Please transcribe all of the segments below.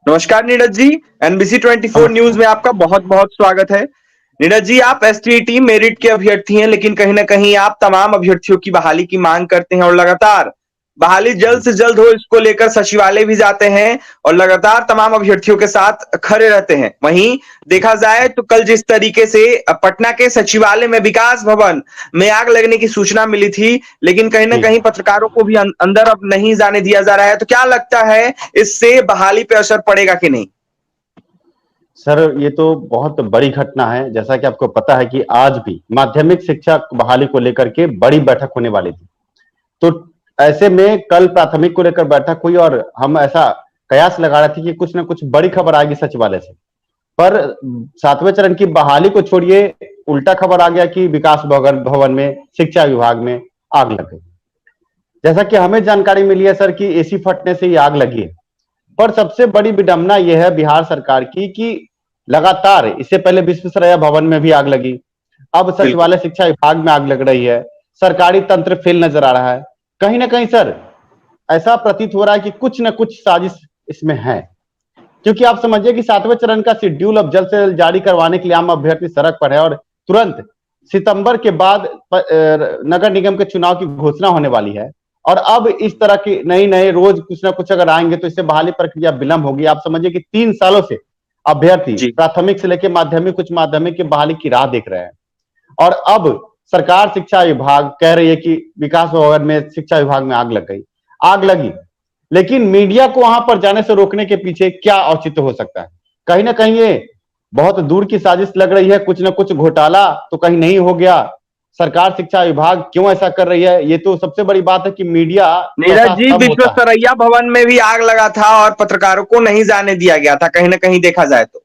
नमस्कार Neeraj ji. NBC 24 news नमस्कार। में आपका बहुत बहुत स्वागत है। नीरज जी, आप एसटीईटी मेरिट के अभ्यर्थी हैं, लेकिन कहीं ना कहीं आप तमाम अभ्यर्थियों की बहाली की मांग करते हैं और लगातार बहाली जल्द जी, से जल्द हो इसको लेकर सचिवालय भी जाते हैं और लगातार तमाम अभ्यर्थियों के साथ खड़े रहते हैं। वहीं देखा जाए तो कल जिस तरीके से पटना के सचिवालय में विकास भवन में आग लगने की सूचना मिली थी, लेकिन कहीं ना जी। कहीं पत्रकारों को भी अंदर अब नहीं जाने दिया जा रहा है, तो क्या लगता है इससे बहाली पे असर पड़ेगा कि नहीं? सर, ये तो बहुत बड़ी घटना है। जैसा कि आपको पता है कि आज भी माध्यमिक शिक्षा बहाली को लेकर के बड़ी बैठक होने वाली थी। तो ऐसे में कल प्राथमिक को लेकर बैठक हुई और हम ऐसा कयास लगा रहे थे कि कुछ ना कुछ बड़ी खबर आएगी सचिवालय से। पर 7वें चरण की बहाली को छोड़िए, उल्टा खबर आ गया कि विकास भवन भवन में शिक्षा विभाग में आग लग गई। जैसा कि हमें जानकारी मिली है सर कि एसी फटने से ही आग लगी है। पर सबसे बड़ी विडंबना यह है बिहार सरकार की कि लगातार इससे पहले विश्वेश्वरैया भवन में भी आग लगी, अब बिल्कुल। सचिवालय शिक्षा विभाग में आग लग रही है। सरकारी तंत्र फेल नजर आ रहा है। कहीं ना कहीं सर ऐसा प्रतीत हो रहा है कि कुछ न कुछ साजिश इसमें है। क्योंकि आप समझिए कि 7वें चरण का शेड्यूल अब जल्द से जल्द जारी करवाने के लिए आम अभ्यर्थी सड़क पर है और तुरंत सितंबर के बाद नगर निगम के चुनाव की घोषणा होने वाली है। और अब इस तरह की नई नए रोज कुछ ना कुछ अगर आएंगे तो इससे बहाली प्रक्रिया विलंब होगी। आप समझिए कि 3 सालों से अभ्यर्थी जी। प्राथमिक से लेकर माध्यमिक उच्च माध्यमिक की बहाली की राह देख रहे हैं। और अब सरकार शिक्षा विभाग कह रही है कि विकास भवन में शिक्षा विभाग में आग लग गई, आग लगी। लेकिन मीडिया को वहां पर जाने से रोकने के पीछे क्या औचित्य हो सकता है? कहीं ना कहीं ये बहुत दूर की साजिश लग रही है। कुछ ना कुछ घोटाला तो कहीं नहीं हो गया? सरकार शिक्षा विभाग क्यों ऐसा कर रही है? ये तो सबसे बड़ी बात है कि मीडिया नीरज कैसा जी, स्तंभ होता है। विश्वेश्वरैया भवन में भी आग लगा था और पत्रकारों को नहीं जाने दिया गया था, कहीं ना कहीं देखा जाए तो।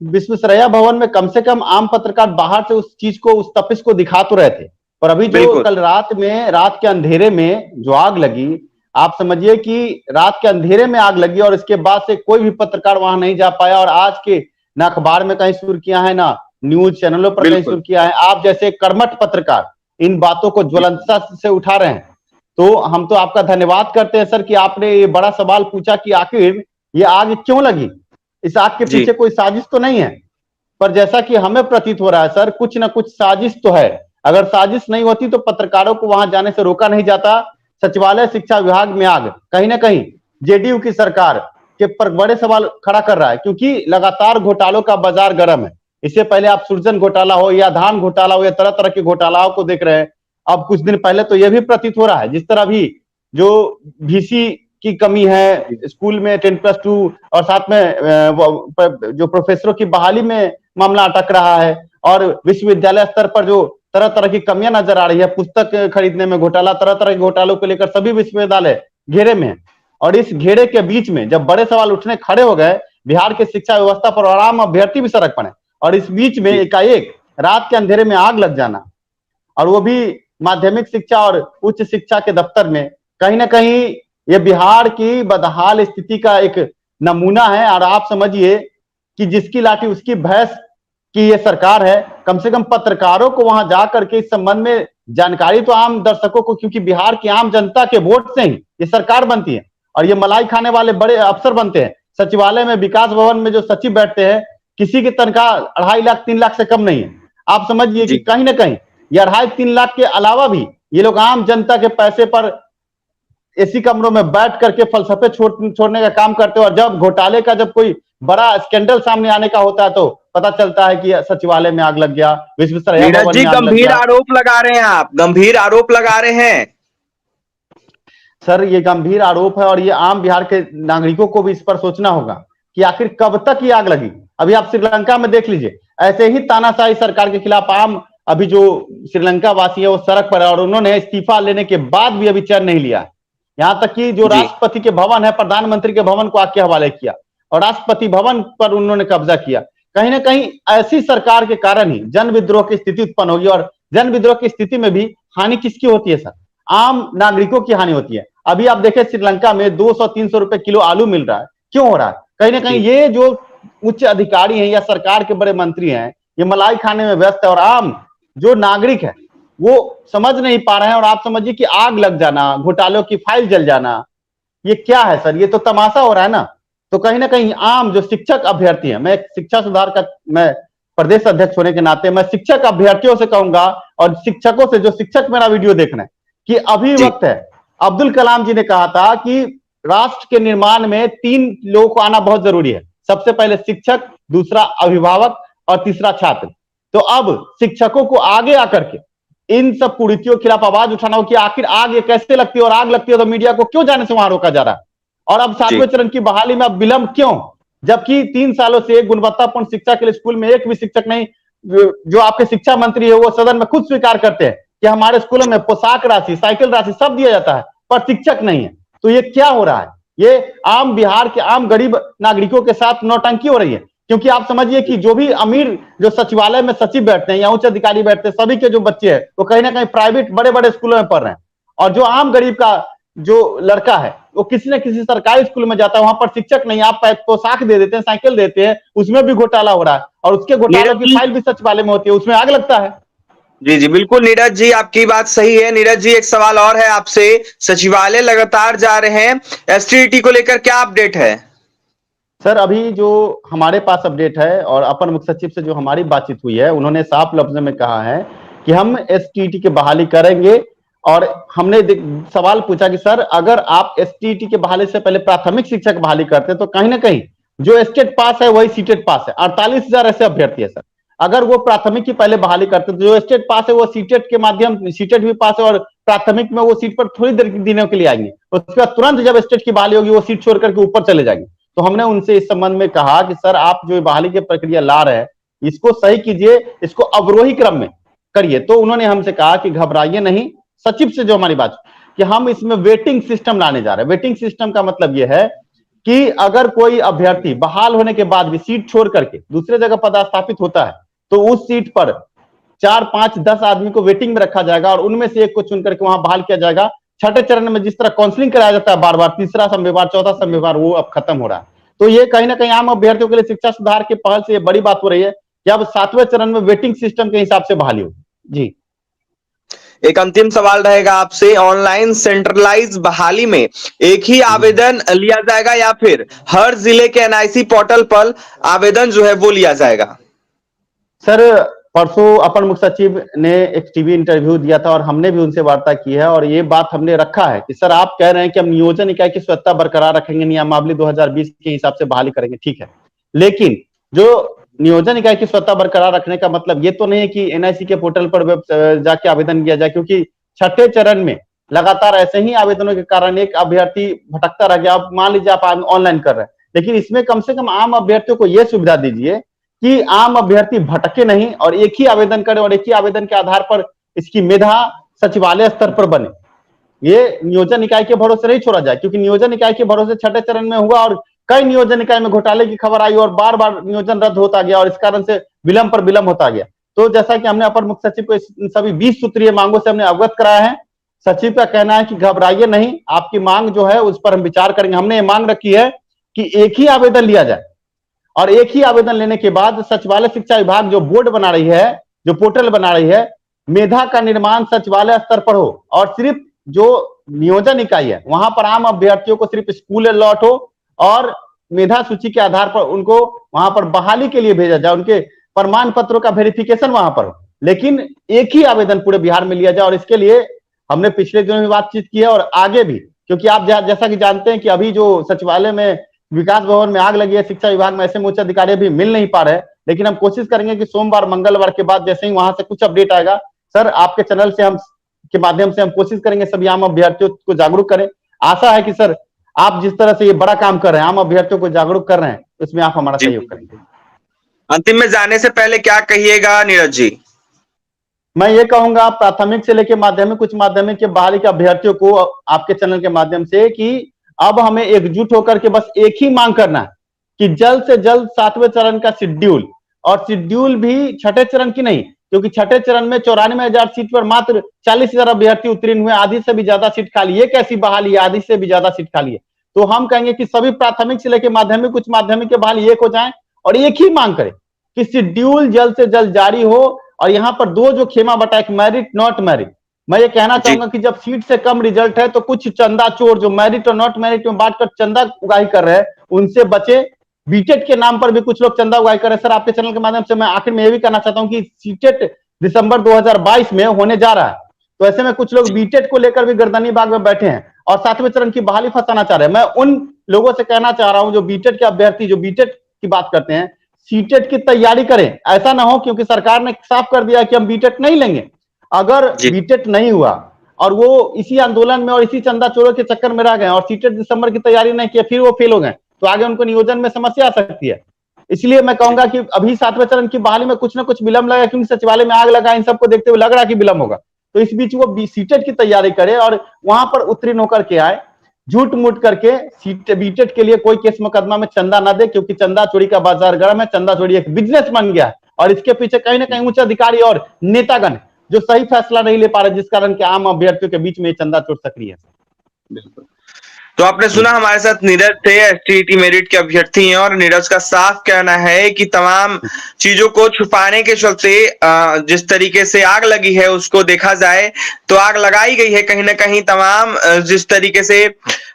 विश्वेश्वरैया भवन में कम से कम आम पत्रकार बाहर से उस चीज को, उस तपिश को दिखा तो रहे थे। पर अभी जो बिल्कुल। कल रात में, रात के अंधेरे में जो आग लगी, आप समझिए कि रात के अंधेरे में आग लगी और इसके बाद से कोई भी पत्रकार वहां नहीं जा पाया। और आज के ना अखबार में कहीं सुर्खियां हैं, ना न्यूज चैनलों पर कहीं बिल्कुल। सुर्खियां हैं। आप जैसे कर्मठ पत्रकार इन बातों को ज्वलंतता से उठा रहे हैं। तो हम तो आपका धन्यवाद करते हैं सर कि आपने ये बड़ा सवाल पूछा कि आखिर ये आग क्यों लगी। इस आग के जी। पीछे कोई साजिश तो नहीं है। पर जैसा कि हमें प्रतीत हो रहा है सर, कुछ ना कुछ साजिश तो है। अगर साजिश नहीं होती तो पत्रकारों को वहां जाने से रोका नहीं जाता। सचिवालय शिक्षा विभाग में आग कहीं ना कहीं जेडीयू की सरकार के पर बड़े सवाल खड़ा कर रहा है, क्योंकि लगातार घोटालों का बाजार गर्म है। इससे पहले आप सृजन घोटाला हो या धान घोटाला हो या तरह तरह के घोटालाओं को देख रहे हैं। अब कुछ दिन पहले तो यह भी प्रतीत हो रहा है, जिस तरह भी जो वीसी की कमी है जी। स्कूल में 10+2 और साथ में जो प्रोफेसरों की बहाली में मामला अटक रहा है। और विश्वविद्यालय स्तर पर जो तरह तरह की कमियां नजर आ रही है, पुस्तक खरीदने में घोटाला, तरह तरह के घोटालों को लेकर सभी विश्वविद्यालय घेरे में है। और इस घेरे के बीच में जब बड़े सवाल उठने खड़े हो गए बिहार के शिक्षा व्यवस्था पर और आम अभ्यर्थी भी सड़क पड़े, और इस बीच में जी। एकाएक रात के अंधेरे में आग लग जाना, और वो भी माध्यमिक शिक्षा और उच्च शिक्षा के दफ्तर में, कहीं ना कहीं ये बिहार की बदहाल स्थिति का एक नमूना है। और आप समझिए कि जिसकी लाठी उसकी भैंस की ये सरकार है। कम से कम पत्रकारों को वहां जाकर के इस संबंध में जानकारी तो आम दर्शकों को, क्योंकि बिहार की आम जनता के वोट से ही ये सरकार बनती है और ये मलाई खाने वाले बड़े अफसर बनते हैं। सचिवालय में, विकास भवन में जो सचिव बैठते हैं, किसी की तनख्वाह 2.5 लाख 3 लाख से कम नहीं है। आप समझिए कि जी। कहीं ना कहीं ये 2.5-3 लाख के अलावा भी ये लोग आम जनता के पैसे पर एसी कमरों में बैठ करके फलसफे छोड़ने का काम करते हो। और जब घोटाले का जब कोई बड़ा स्कैंडल सामने आने का होता है तो पता चलता है कि सचिवालय में आग लग गया, विश्वेश्वरैया नीरज भवन जी, में आग लग गंभीर गया। आरोप लगा रहे हैं आप, गंभीर आरोप लगा रहे हैं। सर ये गंभीर आरोप है और ये आम बिहार के नागरिकों को भी इस पर सोचना होगा कि आखिर कब तक ये आग लगी। अभी आप श्रीलंका में देख लीजिए, ऐसे ही तानाशाही सरकार के खिलाफ आम अभी जो श्रीलंका वासी है वो सड़क पर है और उन्होंने इस्तीफा लेने के बाद भी अभी चैन नहीं लिया। यहां तक कि जो जी। राष्ट्रपति के भवन है, प्रधानमंत्री के भवन को आग के हवाले किया और राष्ट्रपति भवन पर उन्होंने कब्जा किया। कहीं ना कहीं ऐसी सरकार के कारण ही जन विद्रोह की स्थिति उत्पन्न होगी। और जन विद्रोह की स्थिति में भी हानि किसकी होती है सर? आम नागरिकों की हानि होती है। अभी आप देखें श्रीलंका में 200-300 रुपए किलो आलू मिल रहा है, क्यों हो रहा है? कहीं ना कहीं जी। ये जो उच्च अधिकारी हैं या सरकार के बड़े मंत्री हैं, ये मलाई खाने में व्यस्त है और आम जो नागरिक है वो समझ नहीं पा रहे हैं। और आप समझिए कि आग लग जाना, घोटालों की फाइल जल जाना, ये क्या है सर? ये तो तमाशा हो रहा है ना। तो कहीं ना कहीं आम जो शिक्षक अभ्यर्थी है, मैं शिक्षा सुधार का मैं प्रदेश अध्यक्ष होने के नाते मैं शिक्षक अभ्यर्थियों से कहूंगा और शिक्षकों से, जो शिक्षक मेरा वीडियो देख रहे हैं, कि अभी जी वक्त है। अब्दुल कलाम जी ने कहा था कि राष्ट्र के निर्माण में 3 लोगों को आना बहुत जरूरी है, सबसे पहले शिक्षक, दूसरा अभिभावक और तीसरा छात्र। तो अब शिक्षकों को आगे आकर के इन सब कुरीतियों के खिलाफ आवाज उठाना हो कि आखिर आग ये कैसे लगती है, और आग लगती है तो मीडिया को क्यों जाने से वहां रोका जा रहा है, और अब 7वें चरण की बहाली में अब विलंब क्यों, जबकि 3 सालों से गुणवत्तापूर्ण शिक्षा के लिए स्कूल में एक भी शिक्षक नहीं। जो आपके शिक्षा मंत्री है वो सदन में खुद स्वीकार करते हैं कि हमारे स्कूलों में पोशाक राशि, साइकिल राशि सब दिया जाता है, पर शिक्षक नहीं है। तो ये क्या हो रहा है? ये आम बिहार के आम गरीब नागरिकों के साथ नौटंकी हो रही है। क्योंकि आप समझिए कि जो भी अमीर, जो सचिवालय में सचिव बैठते हैं या उच्च अधिकारी बैठते हैं, सभी के जो बच्चे हैं वो कहीं ना कहीं प्राइवेट बड़े बड़े स्कूलों में पढ़ रहे हैं, और जो आम गरीब का जो लड़का है वो किसी न किसी सरकारी स्कूल में जाता है, वहां पर शिक्षक नहीं, आप पोशाक दे देते हैं, साइकिल देते हैं, उसमें भी घोटाला हो रहा है, और उसके घोटालों की फाइल भी सचिवालय में होती है, उसमें आग लगता है। जी जी बिल्कुल नीरज जी, आपकी बात सही है। नीरज जी, एक सवाल और है आपसे। सचिवालय लगातार जा रहे हैं, एसटीईटी को लेकर क्या अपडेट है? सर अभी जो हमारे पास अपडेट है और अपर मुख्य सचिव से जो हमारी बातचीत हुई है, उन्होंने साफ लफ्जों में कहा है कि हम एसटीईटी की बहाली करेंगे। और हमने सवाल पूछा कि सर अगर आप एसटीईटी के बहाली से पहले प्राथमिक शिक्षा की बहाली करते तो कहीं ना कहीं जो स्टेट पास है वही सीटेट पास है, 48,000 ऐसे अभ्यर्थी है सर। अगर वो प्राथमिक की पहले बहाली करते तो जो स्टेट पास है वो सीटेट के माध्यम, सीटेट भी पास है और प्राथमिक में वो सीट पर थोड़ी देर दिनों के लिए आएंगे, उसके बाद तुरंत जब स्टेट की बहाली होगी वो सीट छोड़ करके ऊपर चले जाएंगे। तो हमने उनसे इस संबंध में कहा कि सर आप जो बहाली की प्रक्रिया ला रहे हैं इसको सही कीजिए, इसको अवरोही क्रम में करिए। तो उन्होंने हमसे कहा कि घबराइए नहीं, सचिव से जो हमारी बात कि हम इसमें वेटिंग सिस्टम लाने जा रहे हैं। वेटिंग सिस्टम का मतलब यह है कि अगर कोई अभ्यर्थी बहाल होने के बाद भी सीट छोड़ करके दूसरे जगह पदस्थापित होता है तो उस सीट पर 4, 5, 10 आदमी को वेटिंग में रखा जाएगा और उनमें से एक को चुन करके वहां बहाल किया जाएगा। छठे चरण में जिस तरह काउंसलिंग कराया जाता है बार बार, तीसरा संविभाग, चौथा संविभाग, वो अब खत्म हो रहा है। तो ये कहीं ना कहीं आम अभ्यर्थियों के लिए शिक्षा सुधार के पहल से ये बड़ी बात हो रही है कि अब 7वें चरण में वेटिंग सिस्टम के हिसाब से बहाली होगी। जी, एक अंतिम सवाल रहेगा आपसे। ऑनलाइन सेंट्रलाइज बहाली में एक ही आवेदन लिया जाएगा या फिर हर जिले के एनआईसी पोर्टल पर आवेदन जो है वो लिया जाएगा? सर परसों अपर मुख्य सचिव ने एक टीवी इंटरव्यू दिया था और हमने भी उनसे वार्ता की है और ये बात हमने रखा है कि सर आप कह रहे हैं कि हम नियोजन इकाई की स्वच्छता बरकरार रखेंगे, नियमावली 2020 के हिसाब से बहाली करेंगे, ठीक है, लेकिन जो नियोजन इकाई की स्वच्छता बरकरार रखने का मतलब ये तो नहीं है कि एनआईसी के पोर्टल पर जाके आवेदन किया जाए, क्योंकि छठे चरण में लगातार ऐसे ही आवेदनों के कारण एक अभ्यर्थी भटकता रह गया। आप मान लीजिए आप ऑनलाइन कर रहे हैं, लेकिन इसमें कम से कम आम अभ्यर्थियों को यह सुविधा दीजिए कि आम अभ्यर्थी भटके नहीं और एक ही आवेदन करें और एक ही आवेदन के आधार पर इसकी मेधा सचिवालय स्तर पर बने। ये नियोजन इकाई के भरोसे नहीं छोड़ा जाए, क्योंकि नियोजन इकाई के भरोसे छठे चरण में हुआ और कई नियोजन इकाई में घोटाले की खबर आई और बार बार नियोजन रद्द होता गया और इस कारण से विलंब पर विलंब होता गया। तो जैसा कि हमने अपर मुख्य सचिव को इन सभी 20 सूत्रीय मांगों से हमने अवगत कराया है। सचिव का कहना है कि घबराइए नहीं, आपकी मांग जो है उस पर हम विचार करेंगे। हमने ये मांग रखी है कि एक ही आवेदन लिया जाए और एक ही आवेदन लेने के बाद सचिवालय शिक्षा विभाग जो बोर्ड बना रही है, जो पोर्टल बना रही है, मेधा का निर्माण सचिवालय स्तर पर हो और सिर्फ जो नियोजन इकाई है वहां पर आम अभ्यर्थियों को सिर्फ स्कूल अलॉट हो और मेधा सूची के आधार पर उनको वहां पर बहाली के लिए भेजा जाए, उनके प्रमाण पत्रों का वेरिफिकेशन वहां पर हो, लेकिन एक ही आवेदन पूरे बिहार में लिया जाए। और इसके लिए हमने पिछले दिनों में बातचीत की है और आगे भी, क्योंकि आप जैसा कि जानते हैं कि अभी जो सचिवालय में विकास भवन में आग लगी है, शिक्षा विभाग में ऐसे उच्च अधिकारी भी मिल नहीं पा रहे, लेकिन हम कोशिश करेंगे कि सोमवार मंगलवार के बाद जैसे ही वहां से कुछ अपडेट आएगा सर आपके चैनल से हम के माध्यम से हम कोशिश करेंगे सभी आम अभ्यर्थियों को जागरूक करें। आशा है कि सर आप जिस तरह से ये बड़ा काम कर रहे हैं, आम अभ्यर्थियों को जागरूक कर रहे हैं, उसमें आप हमारा सहयोग करेंगे। अंतिम में जाने से पहले क्या कहिएगा नीरज जी? मैं ये कहूंगा प्राथमिक से लेकर माध्यमिक, उच्च माध्यमिक के बहाली के अभ्यर्थियों को आपके चैनल के माध्यम से कि अब हमें एकजुट होकर के बस एक ही मांग करना है कि जल्द से जल्द 7वें चरण का शेड्यूल, और शेड्यूल भी छठे चरण की नहीं, क्योंकि छठे चरण में 94,000 सीट पर मात्र 40,000 अभ्यर्थी उत्तीर्ण हुए, आधी से भी ज्यादा सीट खाली है। कैसी बहाली है, आधी से भी ज्यादा सीट खाली है। तो हम कहेंगे कि सभी प्राथमिक से लेकर माध्यमिक, उच्च माध्यमिक के बहाली एक हो जाए और एक ही मांग करें कि शेड्यूल जल्द से जल्द जारी हो। और यहाँ पर दो जो खेमा बटा, एक मेरिट नॉट मेरिट, मैं ये कहना जी। चाहूंगा कि जब सीट से कम रिजल्ट है तो कुछ चंदा चोर जो मेरिट और नॉट मेरिट में बांटकर चंदा उगाही कर रहे हैं उनसे बचे। बीटेट के नाम पर भी कुछ लोग चंदा उगाही कर रहे हैं। सर, आपके चैनल के माध्यम से मैं आखिर में ये भी कहना चाहता हूं कि सीटेट दिसंबर 2022 में होने जा रहा है, तो ऐसे में कुछ लोग बीटेट को लेकर भी गर्दनी बाग में बैठे हैं और 7वें चरण की बहाली फंसाना चाह रहे हैं। मैं उन लोगों से कहना चाह रहा हूं जो बीटेट के अभ्यर्थी जो बीटेट की बात करते हैं, सीटेट की तैयारी करें। ऐसा ना हो, क्योंकि सरकार ने साफ कर दिया कि हम बीटेट नहीं लेंगे। अगर बीटेट नहीं हुआ और वो इसी आंदोलन में और इसी चंदा चोरों के चक्कर में रह गए और सीटेट दिसंबर की तैयारी नहीं किया, फिर वो फेल हो गए, तो आगे उनको नियोजन में समस्या आ सकती है। इसलिए मैं कहूंगा कि अभी 7वें चरण की बहाली में कुछ ना कुछ विलंब लगा, क्योंकि सचिवालय में आग लगा, इन सबको देखते हुए लग रहा है कि विलंब होगा। तो इस बीच वो सीटेट की तैयारी करे और वहां पर उत्तीर्ण होकर के आए। झूठ मूठ करके बीटेट के लिए कोई केस मुकदमा में चंदा ना दे, क्योंकि चंदा चोरी का बाजार गर्म है। चंदा चोरी एक बिजनेस बन गया है और इसके पीछे कहीं ना कहीं उच्च अधिकारी और नेतागण जो सही फैसला नहीं ले पा रहे, जिस कारण के आम अभ्यर्थियों के बीच में चंदा चोर सक्रिय है। बिल्कुल। तो आपने सुना, हमारे साथ नीरज थे, एसटीईटी मेरिट के अभ्यर्थी हैं और नीरज का साफ कहना है कि तमाम चीजों को छुपाने के चलते जिस तरीके से आग लगी है उसको देखा जाए तो आग लगाई गई है कहीं ना कहीं। तमाम जिस तरीके से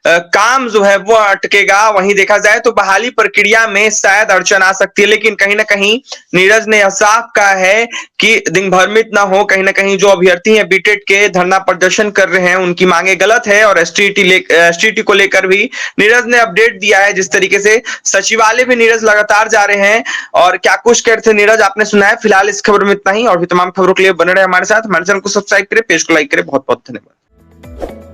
काम जो है वो अटकेगा, वहीं देखा जाए तो बहाली प्रक्रिया में शायद अड़चन आ सकती है। लेकिन कहीं ना कहीं नीरज ने यह साफ कहा है कि दिन भ्रमित ना हो, कहीं ना कहीं जो अभ्यर्थी हैं बीटेट के धरना प्रदर्शन कर रहे हैं उनकी मांगे गलत है। और एसटीईटी को लेकर भी नीरज ने अपडेट दिया है। जिस तरीके से सचिवालय भी नीरज लगातार जा रहे हैं और क्या कुछ कहते थे नीरज आपने सुना है। फिलहाल इस खबर में इतना ही, और भी तमाम खबरों के लिए बने रहे हमारे साथ। हमारे चैनल को सब्सक्राइब करें, पेज को लाइक करें। बहुत बहुत धन्यवाद।